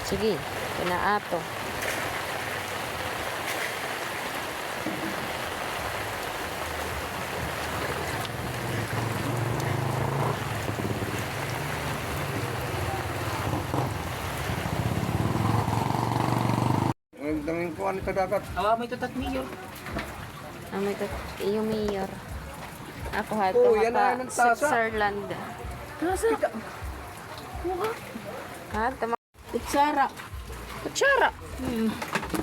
Sige, pinaato. Ang daming kuhan ito dagat. May tatat mayor. May iyo mayor. Ako ha, Oh, yan na ng tasa. Switzerland. Nasa? Ha, tama. Kutsara. Kutsara.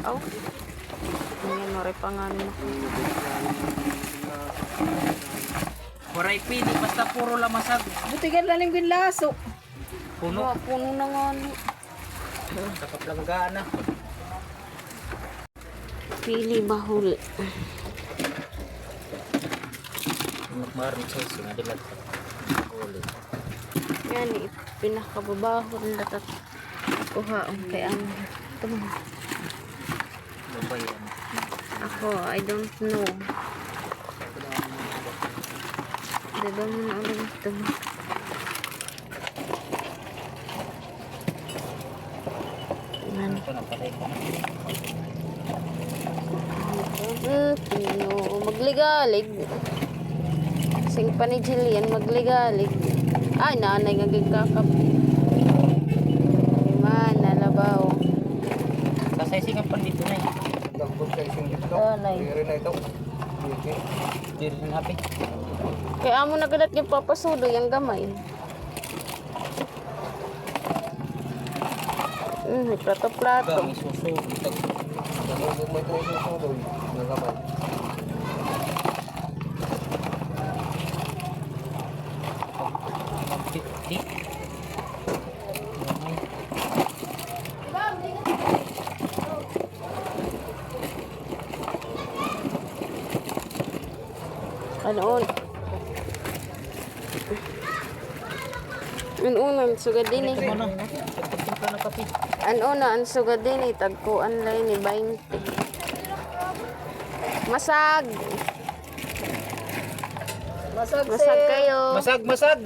Oh. Ngayon, maray pa nga nyo. Waray pili, basta puro lamasag. Butigan lang yung laso. Puno. Puno na nga nyo. Dapat lang gana. Pili bahul. Magmarin sa isin, adilat. Yan, pinakababahol na tat. Kuha, kay ang ito. Babayan. Ako, I don't know. Diba mo na ulit ito? Yan. Ito na patay ko. Magligalig. Sing pa ni Jillian, magligalig. Ay, nanay nga gigkakap. Man, nalabaw. Kasaysingan pa dito na eh. Dagbog sa isang dito. Alay. Diri na ito. Diri na happy. Kaya amo nagalat yung papasudo yung gamay. May plato-plato. May suso. Nalugog mo ito yung susuloy. Nagabay. Tik. Ano? Ano na, sugad din eh. Ano? Pagtimpla na kape. Ano na, ang sugad din eh. Tagkuan lang ni 20. Masag! Masag kayo. Masag.